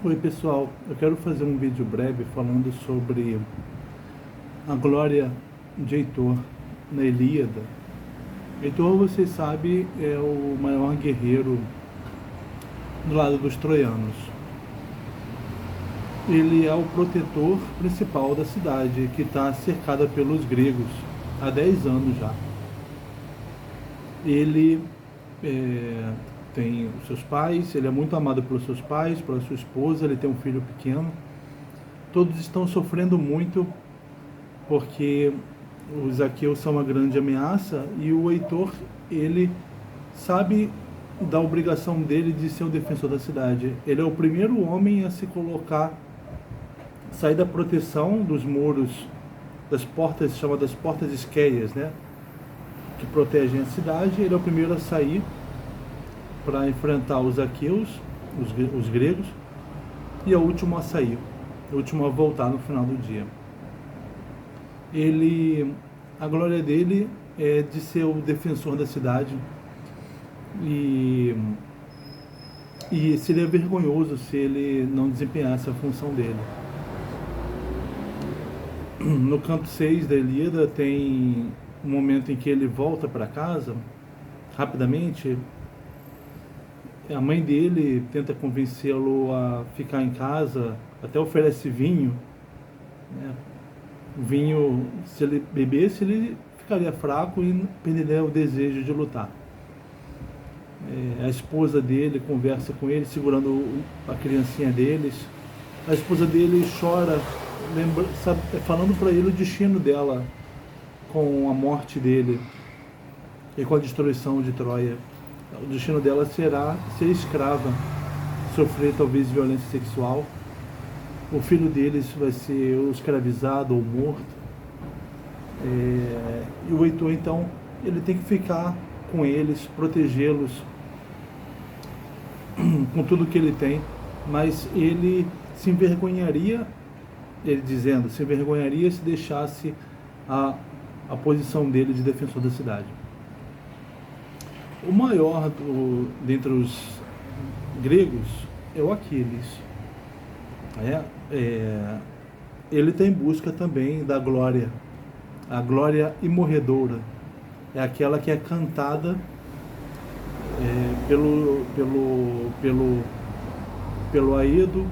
Oi pessoal, eu quero fazer um vídeo breve falando sobre a glória de Heitor na Ilíada. Heitor, vocês sabem, é o maior guerreiro do lado dos troianos. Ele é o protetor principal da cidade, que está cercada pelos gregos há 10 anos já. Ele tem os seus pais, ele é muito amado pelos seus pais, pela sua esposa, ele tem um filho pequeno. Todos estão sofrendo muito porque os aqueus são uma grande ameaça e o Heitor, ele sabe da obrigação dele de ser o defensor da cidade. Ele é o primeiro homem a se colocar, sair da proteção dos muros, das portas, chamadas portas esqueias, né, que protegem a cidade. Ele é o primeiro a sair para enfrentar os aqueus, os gregos, e é o último a sair, o último a voltar no final do dia. A glória dele é de ser o defensor da cidade, e seria vergonhoso se ele não desempenhasse a função dele. No canto 6 da Ilíada tem um momento em que ele volta para casa rapidamente. A mãe dele tenta convencê-lo a ficar em casa, até oferece vinho, né? O vinho, se ele bebesse, ele ficaria fraco e perderia o desejo de lutar. A esposa dele conversa com ele, segurando a criancinha deles. A esposa dele chora, falando para ele o destino dela com a morte dele e com a destruição de Troia. O destino dela será ser escrava, sofrer talvez violência sexual. O filho deles vai ser ou escravizado ou morto. E o Heitor, então, ele tem que ficar com eles, protegê-los com tudo que ele tem, mas ele se envergonharia, ele dizendo, se envergonharia se deixasse a posição dele de defensor da cidade. O maior dentre os gregos é o Aquiles. Ele está em busca também da glória, a glória imorredoura. É aquela que é cantada pelo Aedo,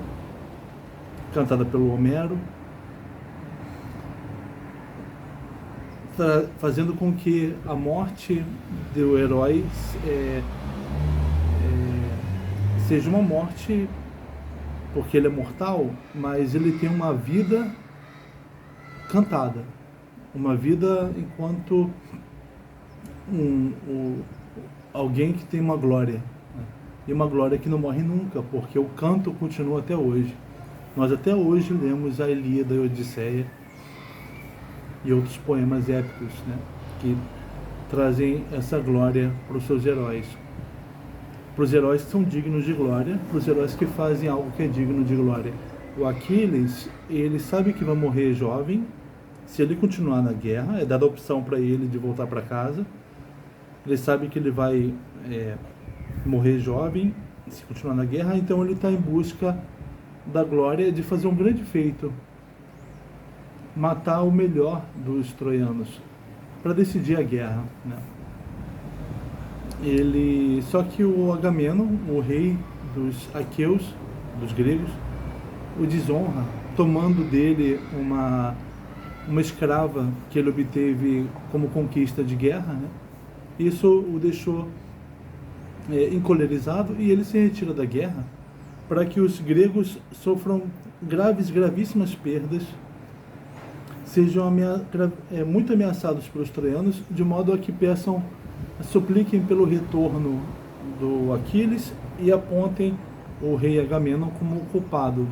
cantada pelo Homero, fazendo com que a morte do herói seja uma morte porque ele é mortal, mas ele tem uma vida cantada, uma vida enquanto alguém que tem uma glória, né? E uma glória que não morre nunca, porque o canto continua até hoje. Nós até hoje lemos a Ilíada e a Odisseia e outros poemas épicos, né, que trazem essa glória para os seus heróis. Para os heróis que são dignos de glória, para os heróis que fazem algo que é digno de glória. O Aquiles, ele sabe que vai morrer jovem, se ele continuar na guerra, é dada a opção para ele de voltar para casa. Ele sabe que ele vai morrer jovem, se continuar na guerra, então ele está em busca da glória de fazer um grande feito, matar o melhor dos troianos, para decidir a guerra, né? Só que o Agamenon, o rei dos aqueus, dos gregos, o desonra, tomando dele uma escrava que ele obteve como conquista de guerra, né? Isso o deixou encolerizado e ele se retira da guerra para que os gregos sofram gravíssimas perdas, sejam muito ameaçados pelos troianos, de modo a que supliquem pelo retorno do Aquiles e apontem o rei Agamenon como culpado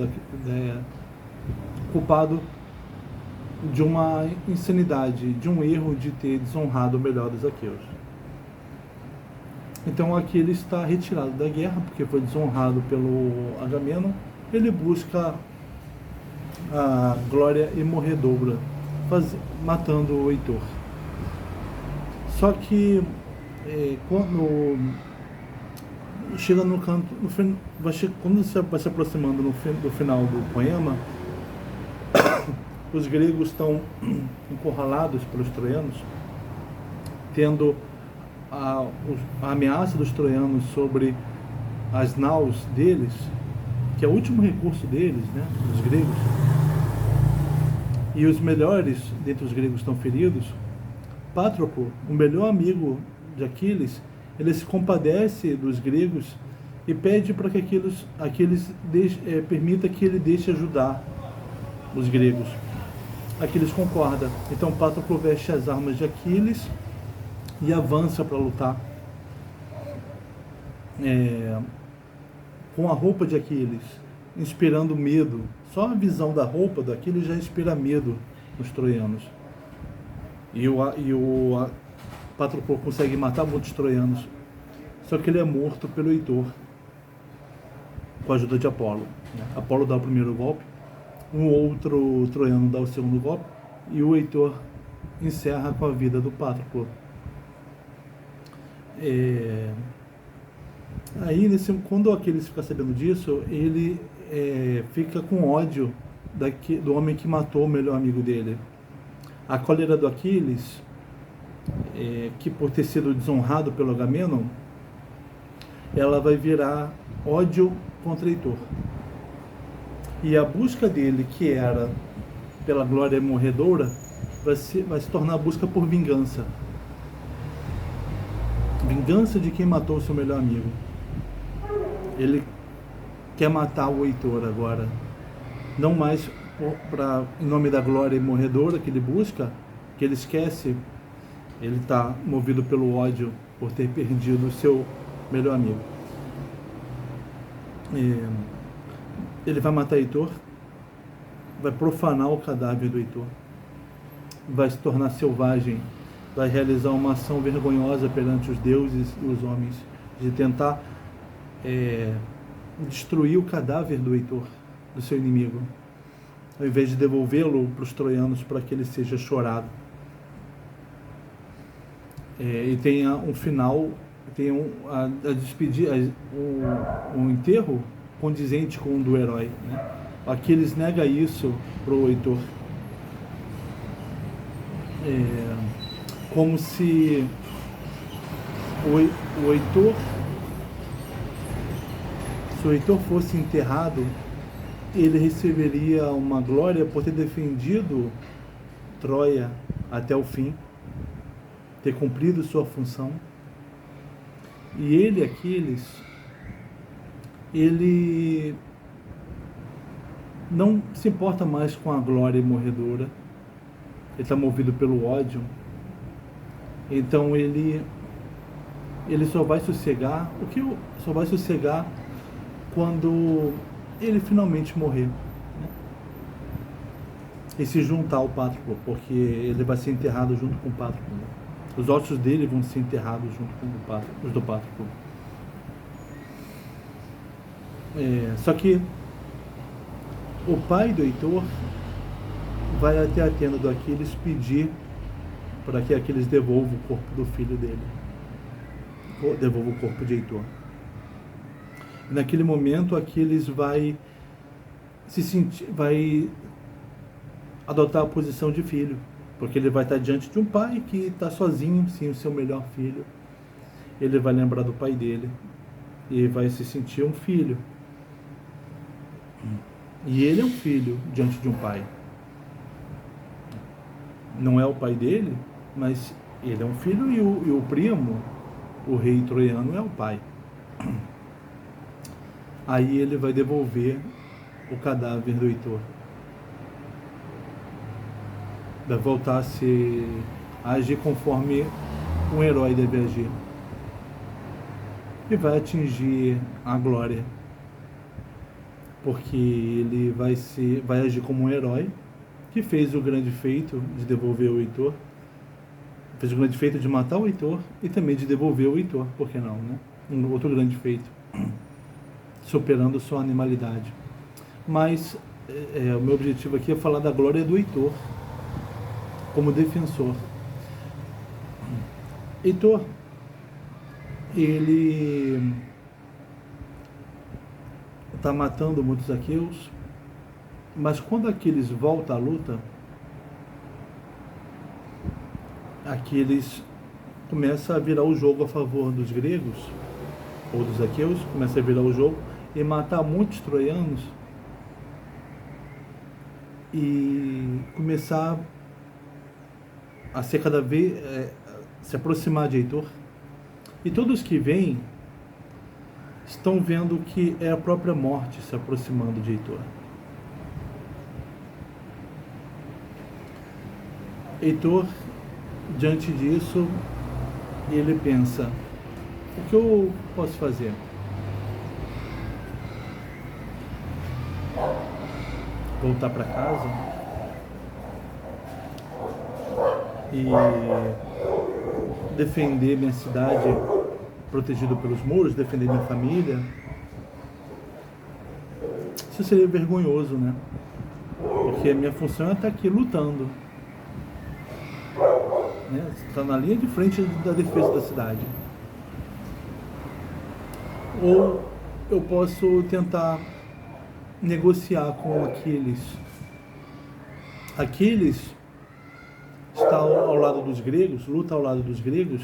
de uma insanidade, de um erro de ter desonrado o melhor dos aqueus. Então Aquiles está retirado da guerra porque foi desonrado pelo Agamenon. Ele busca a glória imorredoura, matando o Heitor. Só que chega no canto, quando você vai se aproximando do final do poema, os gregos estão encurralados pelos troianos, tendo a ameaça dos troianos sobre as naus deles, que é o último recurso deles, né, dos gregos, e os melhores dentre os gregos estão feridos. Patroclo, o melhor amigo de Aquiles, ele se compadece dos gregos e pede para que Aquiles permita que ele deixe ajudar os gregos. Aquiles concorda. Então Patroclo veste as armas de Aquiles e avança para lutar com a roupa de Aquiles, inspirando medo. Só a visão da roupa do Aquiles já inspira medo nos troianos. E o Patroclo consegue matar muitos troianos, só que ele é morto pelo Heitor, com a ajuda de Apolo. Apolo dá o primeiro golpe, um outro troiano dá o segundo golpe, e o Heitor encerra com a vida do Patroclo. Aí, quando Aquiles fica sabendo disso, ele fica com ódio do homem que matou o melhor amigo dele. A cólera do Aquiles, que por ter sido desonrado pelo Agamenon, ela vai virar ódio contra Heitor. E a busca dele, que era pela glória morredora, vai se tornar a busca por vingança. Vingança de quem matou o seu melhor amigo. Ele quer matar o Heitor agora, não mais em nome da glória morredora que ele busca, que ele esquece. Ele está movido pelo ódio por ter perdido o seu melhor amigo. Ele vai matar Heitor, vai profanar o cadáver do Heitor, vai se tornar selvagem, vai realizar uma ação vergonhosa perante os deuses e os homens, de tentar destruir o cadáver do Heitor, do seu inimigo, ao invés de devolvê-lo para os troianos para que ele seja chorado. E tem um final, tem a despedida, um enterro condizente com o do herói, né? Aquiles nega isso para o Heitor, como se o Heitor, se o Heitor fosse enterrado, ele receberia uma glória por ter defendido Troia até o fim, ter cumprido sua função. E ele, Aquiles, ele não se importa mais com a glória morredora, ele está movido pelo ódio. Então ele só vai sossegar, só vai sossegar quando ele finalmente morrer, né? E se juntar ao Patroclo, porque ele vai ser enterrado junto com o Patroclo, né? Os ossos dele vão ser enterrados junto com os do Patroclo. Só que o pai do Heitor vai até a tenda do Aquiles pedir para que Aquiles devolva o corpo do filho dele, devolva o corpo de Heitor. E naquele momento Aquiles vai adotar a posição de filho, porque ele vai estar diante de um pai que está sozinho, sem o seu melhor filho. Ele vai lembrar do pai dele e vai se sentir um filho. E ele é um filho diante de um pai. Não é o pai dele, mas ele é um filho, e o primo, o rei troiano, é o pai. Aí ele vai devolver o cadáver do Heitor. Vai voltar a agir conforme um herói deve agir. E vai atingir a glória. Porque ele vai agir como um herói que fez o grande feito de devolver o Heitor. Fez o grande feito de matar o Heitor e também de devolver o Heitor, por que não, né? Um outro grande feito, superando sua animalidade. Mas o meu objetivo aqui é falar da glória do Heitor como defensor. Heitor, ele está matando muitos aqueus, mas quando Aquiles volta à luta, Aquiles começa a virar o jogo a favor dos gregos, ou dos aqueus, começa a virar o jogo e matar muitos troianos e começar a ser cada vez, se aproximar de Heitor. E todos que vêm estão vendo que é a própria morte se aproximando de Heitor. Heitor, diante disso, ele pensa: o que eu posso fazer? Voltar para casa e defender minha cidade protegido pelos muros, defender minha família? Isso seria vergonhoso, né? Porque a minha função é estar aqui lutando, né? Estar na linha de frente da defesa da cidade. Ou eu posso tentar negociar com Aquiles. Aquiles está ao lado dos gregos, luta ao lado dos gregos,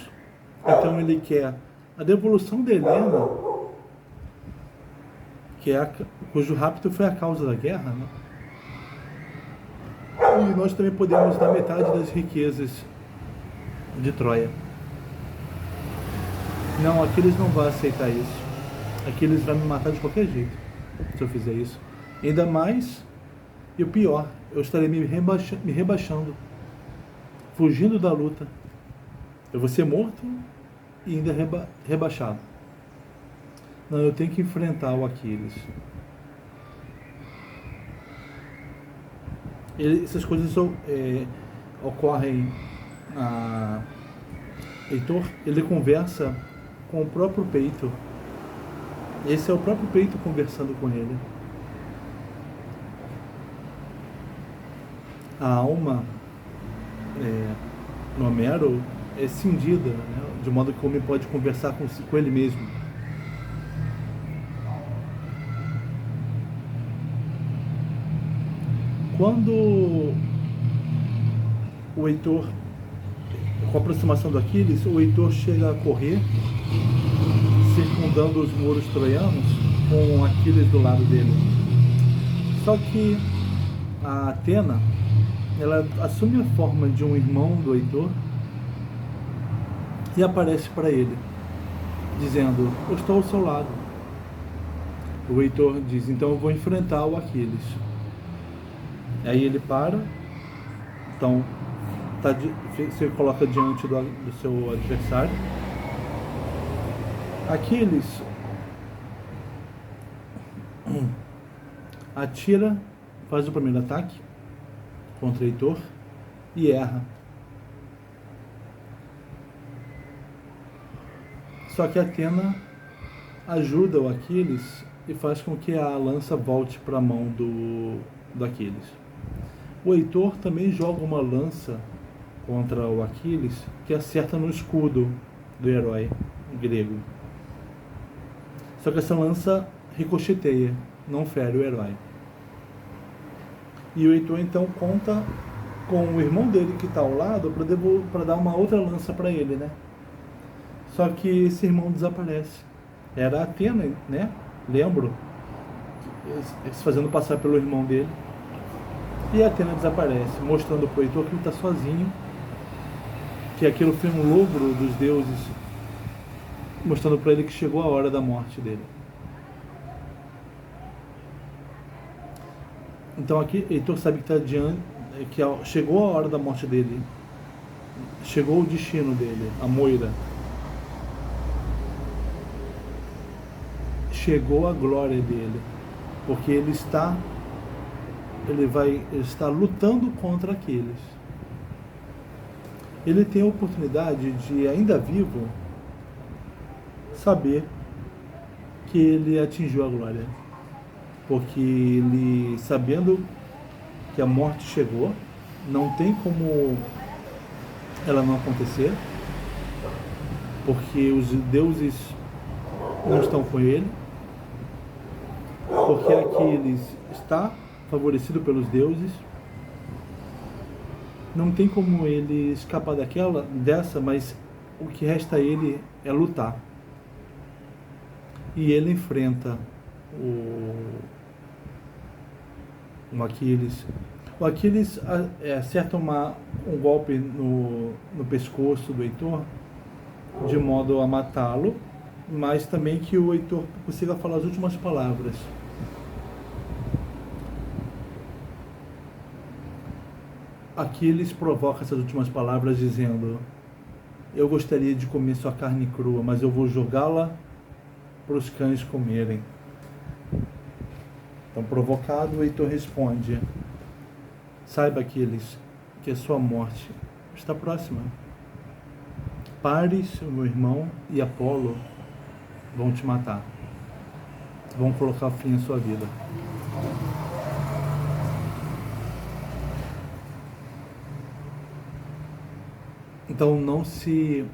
então ele quer a devolução de Helena, cujo rapto foi a causa da guerra, né? E nós também podemos dar metade das riquezas de Troia. Não, Aquiles não vai aceitar isso. Aquiles vai me matar de qualquer jeito se eu fizer isso. Ainda mais, e o pior, eu estarei me rebaixando, fugindo da luta. Eu vou ser morto e ainda rebaixado. Não, eu tenho que enfrentar o Aquiles. Essas coisas ocorrem a Heitor, ele conversa com o próprio peito. Esse é o próprio peito conversando com ele. A alma no Homero é cindida, né? De modo que o homem pode conversar com ele mesmo. Quando o Heitor, com a aproximação do Aquiles, o Heitor chega a correr, circundando os muros troianos, com Aquiles do lado dele. Só que a Atena, ela assume a forma de um irmão do Heitor e aparece para ele, dizendo: eu estou ao seu lado. O Heitor diz: então eu vou enfrentar o Aquiles. Aí ele para, então se coloca diante do seu adversário. Aquiles atira, faz o primeiro ataque contra Heitor e erra. Só que Atena ajuda o Aquiles e faz com que a lança volte para a mão do Aquiles. O Heitor também joga uma lança contra o Aquiles, que acerta no escudo do herói grego. Só que essa lança ricocheteia, não fere o herói. E o Heitor então conta com o irmão dele que está ao lado para dar uma outra lança para ele, né? Só que esse irmão desaparece. Era Atena, né? Lembro, se fazendo passar pelo irmão dele. E a Atena desaparece, mostrando para o Heitor que ele está sozinho, que aquilo foi um logro dos deuses, mostrando para ele que chegou a hora da morte dele. Então aqui Heitor sabe que está diante, que chegou a hora da morte dele, chegou o destino dele, a Moira, chegou a glória dele, porque ele está lutando contra Aquiles. Ele tem a oportunidade de, ainda vivo, saber que ele atingiu a glória. Porque ele, sabendo que a morte chegou, não tem como ela não acontecer, porque os deuses não estão com ele, porque Aquiles está favorecido pelos deuses. Não tem como ele escapar dessa, mas o que resta a ele é lutar. E ele enfrenta o Aquiles. O Aquiles acerta um golpe no pescoço do Heitor, de modo a matá-lo, mas também que o Heitor consiga falar as últimas palavras. Aquiles provoca essas últimas palavras dizendo: eu gostaria de comer sua carne crua, mas eu vou jogá-la para os cães comerem. Então, provocado, o Heitor responde: saiba, Aquiles, que a sua morte está próxima. Paris, meu irmão, e Apolo vão te matar. Vão colocar fim à sua vida. Então não se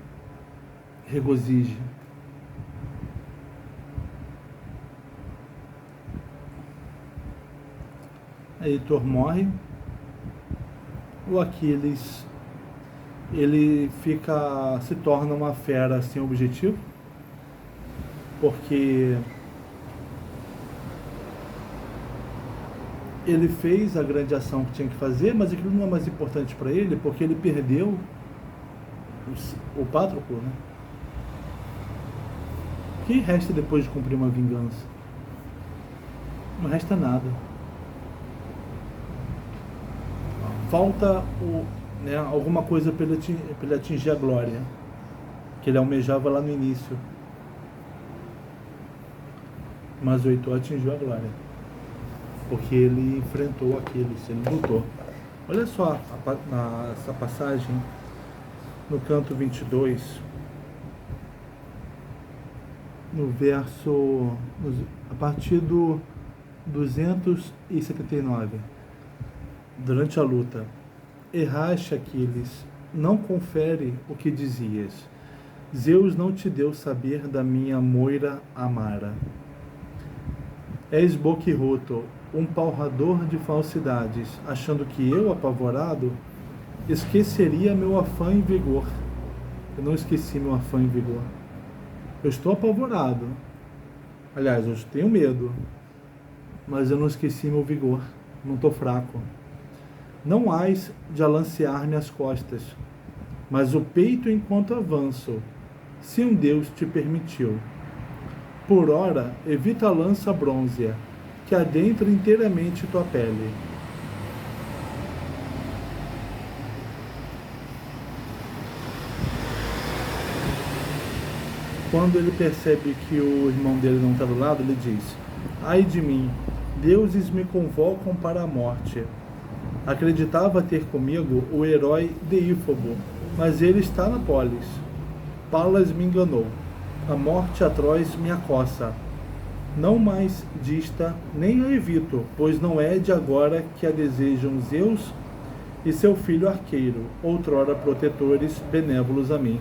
regozije. Heitor morre. O Aquiles, ele se torna uma fera sem objetivo, porque ele fez a grande ação que tinha que fazer, mas aquilo não é mais importante para ele, porque ele perdeu o Patroclo, né? O que resta depois de cumprir uma vingança? Não resta nada. Falta alguma coisa para ele atingir a glória que ele almejava lá no início. Mas o Heitor atingiu a glória, porque ele enfrentou Aquiles, ele lutou. Olha só essa passagem no canto 22, no verso, a partir do 279. Durante a luta: erraste, Aquiles, não confere o que dizias. Zeus não te deu saber da minha moira amara. És boquirroto, um palrador de falsidades, achando que eu, apavorado, esqueceria meu afã e vigor. Eu não esqueci meu afã e vigor. Eu estou apavorado. Aliás, eu tenho medo, mas eu não esqueci meu vigor. Não estou fraco. Não hás de alancear-me as costas, mas o peito enquanto avanço, se um Deus te permitiu. Por ora, evita a lança brônzea, que adentra inteiramente tua pele. Quando ele percebe que o irmão dele não está do lado, ele diz: ai de mim, deuses me convocam para a morte. Acreditava ter comigo o herói Deífobo, mas ele está na polis. Palas me enganou. A morte atroz me acossa. Não mais dista, nem a evito, pois não é de agora que a desejam Zeus e seu filho arqueiro, outrora protetores benévolos a mim.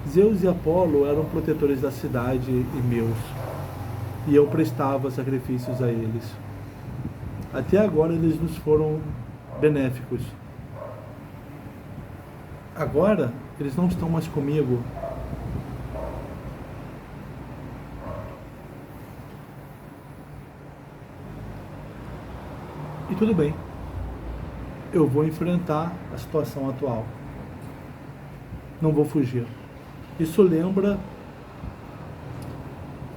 Zeus e Apolo eram protetores da cidade e meus, e eu prestava sacrifícios a eles. Até agora eles nos foram benéficos. Agora eles não estão mais comigo. E tudo bem, eu vou enfrentar a situação atual. Não vou fugir. Isso lembra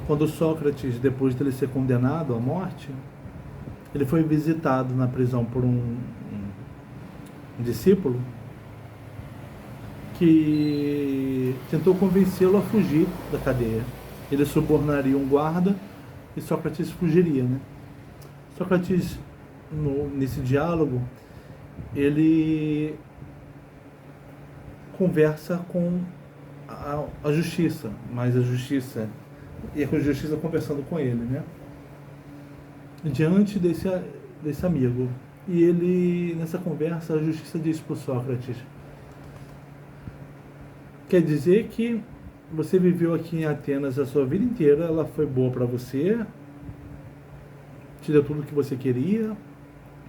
quando Sócrates, depois de ele ser condenado à morte, ele foi visitado na prisão por um discípulo que tentou convencê-lo a fugir da cadeia. Ele subornaria um guarda e Sócrates fugiria, né? Sócrates, nesse diálogo, ele conversa com a justiça, mas a justiça conversando com ele, né? Diante desse amigo. E ele, nessa conversa, a justiça diz para o Sócrates: quer dizer que você viveu aqui em Atenas a sua vida inteira, ela foi boa para você, te deu tudo o que você queria,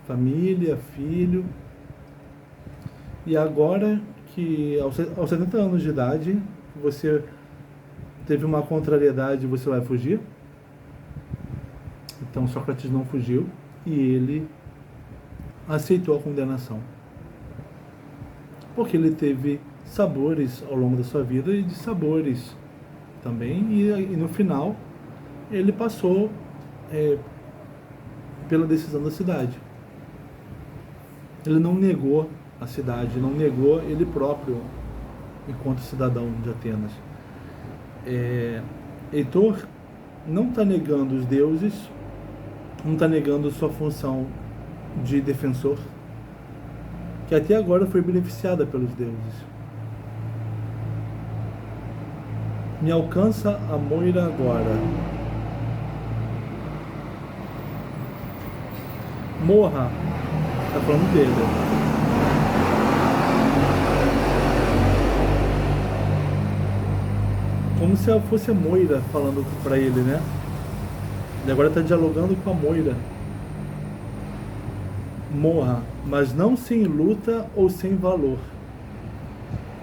família, filho, e agora que aos 70 anos de idade você teve uma contrariedade, você vai fugir? Então Sócrates não fugiu e ele aceitou a condenação, porque ele teve sabores ao longo da sua vida e de também, e no final ele passou pela decisão da cidade. Ele não negou a cidade, não negou ele próprio enquanto cidadão de Atenas. Heitor não está negando os deuses, não está negando sua função de defensor, que até agora foi beneficiada pelos deuses. Me alcança a moira agora. Morra. Está falando dele. Como se ela fosse a Moira falando para ele, né? Ele agora está dialogando com a Moira. Morra, mas não sem luta ou sem valor,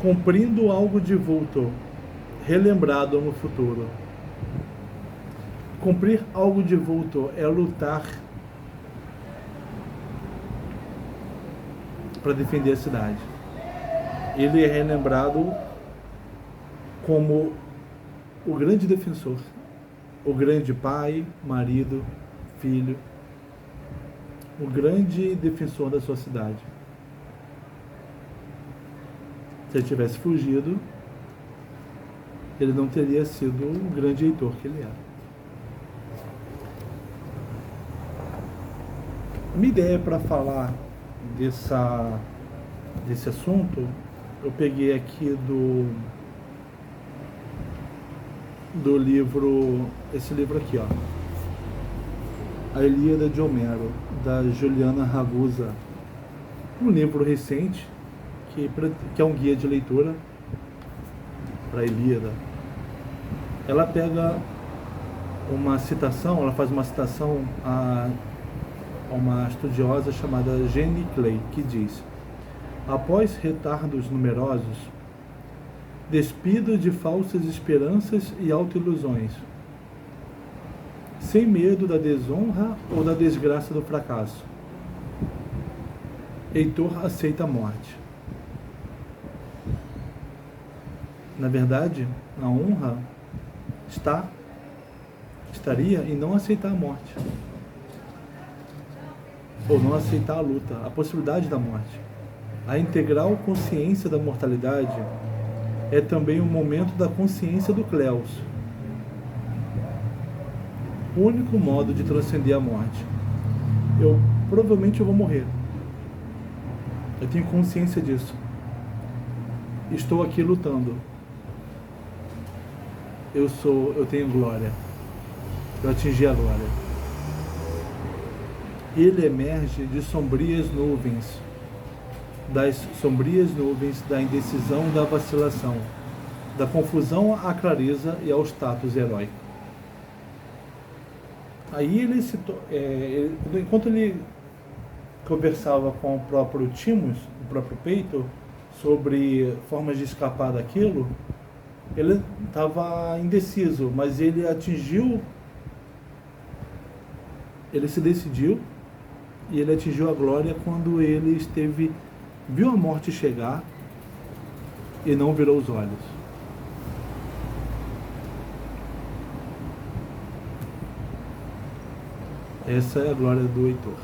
cumprindo algo de vulto, relembrado no futuro. Cumprir algo de vulto é lutar para defender a cidade. Ele é relembrado como o grande defensor, o grande pai, marido, filho, o grande defensor da sua cidade. Se ele tivesse fugido, ele não teria sido o grande Heitor que ele era. A minha ideia para falar desse assunto, eu peguei aqui do livro, esse livro aqui, ó, A Ilíada de Homero, da Juliana Ragusa, um livro recente que é um guia de leitura para a Ilíada. Ela pega uma citação, ela faz uma citação a uma estudiosa chamada Jenny Clay, que diz: após retardos numerosos, despido de falsas esperanças e autoilusões, sem medo da desonra ou da desgraça do fracasso, Heitor aceita a morte. Na verdade, a honra estaria em não aceitar a morte, ou não aceitar a luta, a possibilidade da morte. A integral consciência da mortalidade é também o momento da consciência do Cleos, o único modo de transcender a morte. Provavelmente eu vou morrer. Eu tenho consciência disso. Estou aqui lutando. Eu tenho glória. Eu atingi a glória. Ele emerge de sombrias nuvens, das sombrias nuvens da indecisão e da vacilação, da confusão à clareza e ao status heróico. Aí enquanto ele conversava com o próprio Timos, o próprio Peito, sobre formas de escapar daquilo, ele estava indeciso, mas ele se decidiu, e ele atingiu a glória quando ele viu a morte chegar e não virou os olhos. Essa é a glória do Heitor.